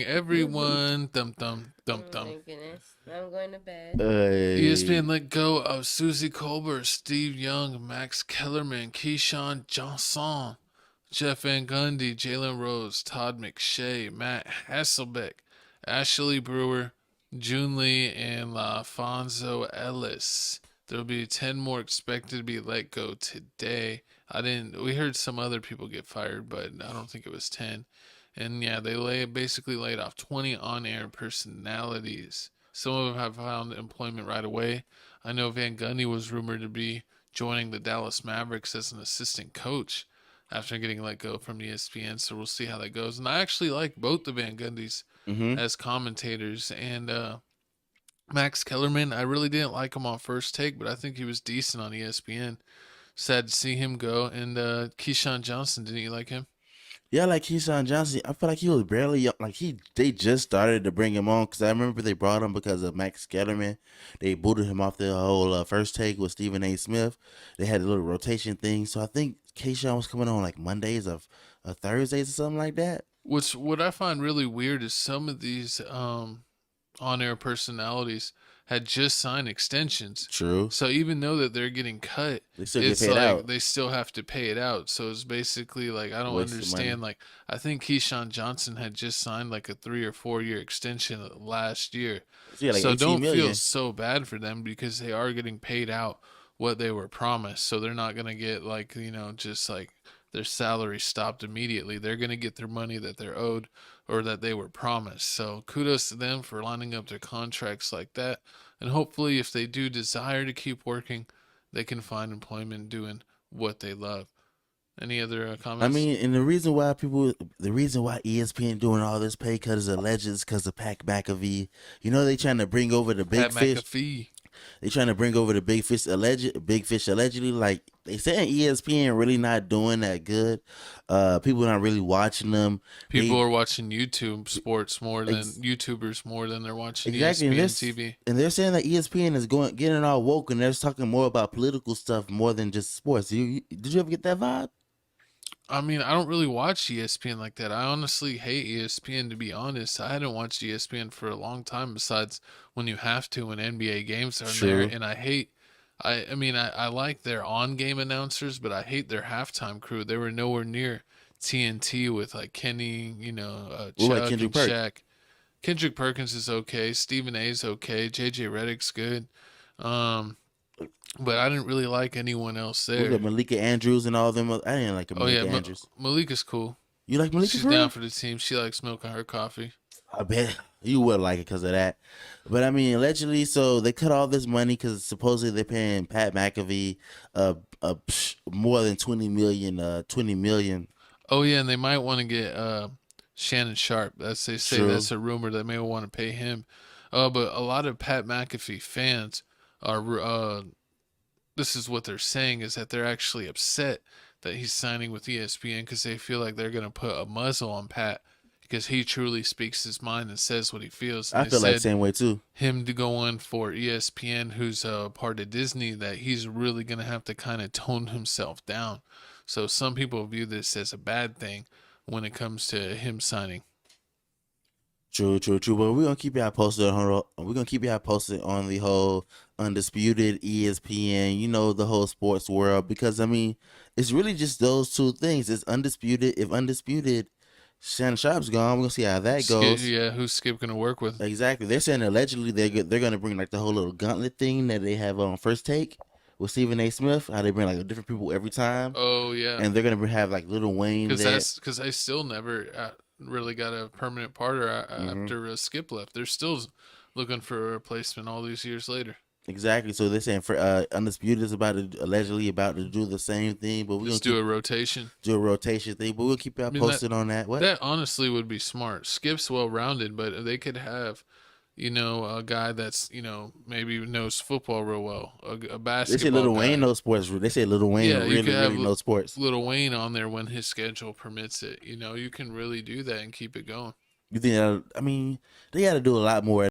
Everyone, thump thump Oh thump thump. my goodness. I'm going to bed. ESPN let go of Susie Colbert, Steve Young, Max Kellerman, Keyshawn Johnson, Jeff Van Gundy, Jalen Rose, Todd McShay, Matt Hasselbeck, Ashley Brewer, June Lee, and LaFonso Ellis. There will be 10 more expected to be let go today. We heard some other people get fired, but I don't think it was 10. And yeah, basically laid off 20 on-air personalities. Some of them have found employment right away. I know Van Gundy was rumored to be joining the Dallas Mavericks as an assistant coach after getting let go from ESPN. So we'll see how that goes. And I actually like both the Van Gundys Mm-hmm. as commentators. And Max Kellerman, I really didn't like him on First Take, but I think he was decent on ESPN. Sad to see him go. And Keyshawn Johnson, didn't you like him? Yeah, like Keyshawn Johnson, I feel like he was barely young. Like they just started to bring him on because I remember they brought him because of Max Kellerman. They booted him off the whole First Take with Stephen A. Smith. They had a little rotation thing, so I think Keyshawn was coming on like Mondays of Thursdays or something like that. What I find really weird is some of these on-air personalities had just signed extensions. True. So even though that they're getting cut, They still get it's paid like out. they still have to pay it out. So it's basically like I don't Waste of money. understand. Like I think Keyshawn Johnson had just signed like a 3 or 4 year extension last year. So yeah, like So 18 don't feel million. so bad for them because they are getting paid out what they were promised. So they're not gonna get like just like their salary stopped immediately. They're gonna get their money that they're owed or that they were promised. So kudos to them for lining up their contracts like that. And hopefully, if they do desire to keep working, they can find employment doing what they love. Any other I comments? mean, and the reason why ESPN doing all this pay cut is alleged is because of Pat McAfee. You know, they trying to bring over the Pat big fish. McAfee. They trying to bring over the big fish allegedly. Like they saying ESPN really not doing that good. People not really watching them. People They are watching YouTube sports more than ex- YouTubers more than they're watching exactly, ESPN TV. and they're saying that ESPN is getting all woke, and they're talking more about political stuff more than just sports. Did you ever get that vibe? I mean, I don't really watch ESPN like that. I honestly hate ESPN to be honest. I hadn't watched ESPN for a long time besides when you have to when NBA games are there True. and I like their on-game announcers, but I hate their halftime crew. They were nowhere near TNT with like Kenny, What about Chuck Kendrick and Perk? Shaq. Kendrick Perkins is okay. Stephen A's okay. JJ Redick's good. Um, but I didn't really like anyone else We got there. Malika Andrews and all them. I didn't like Oh yeah, Malika Andrews. Malika's cool. You like Malika She's for down real? for the team. She likes milking her coffee. I bet you would like it because of that. But I mean, allegedly, so they cut all this money because supposedly they're paying Pat McAfee more than 20 million. 20 million. Oh yeah, and they might want to get Shannon Sharp. They say True. that's a rumor that may want to pay him. But a lot of Pat McAfee fans are this is what they're saying is that they're actually upset that he's signing with ESPN because they feel like they're gonna put a muzzle on Pat because he truly speaks his mind and says what he feels. And I they feel like the said same way too. him to go on for ESPN, who's a part of Disney, that he's really going to have to kind of tone himself down. So some people view this as a bad thing when it comes to him signing. True, true, true. But we're gonna keep y'all posted on we're gonna keep y'all posted on the whole undisputed ESPN, the whole sports world because I mean, it's really just those two things. It's undisputed. If undisputed, Shannon Sharp's gone. We're gonna see how that Skip, goes. yeah, who's Skip going to work with? Exactly. They're saying allegedly they're gonna bring like the whole little gauntlet thing that they have on First Take with Stephen A. Smith. How they bring like different people every time, Oh yeah, and they're gonna have like Little Wayne there. because I still never really got a permanent partner Hmm. after Skip left. They're still looking for a replacement all these years later. Exactly. So they're saying for undisputed is allegedly about to do the same thing, but we're gonna Just do keep a rotation. do a rotation thing. But we'll keep y'all I mean posted on that. What? that honestly would be smart. Skip's well rounded, but they could have, a guy that's maybe knows football real well, a They say basketball Little Wayne guy. knows sports. They say Little Wayne Yeah, you really could have really knows sports. Little Wayne on there when his schedule permits it. You can really do that and keep it going. You think? I mean, they got to do a lot more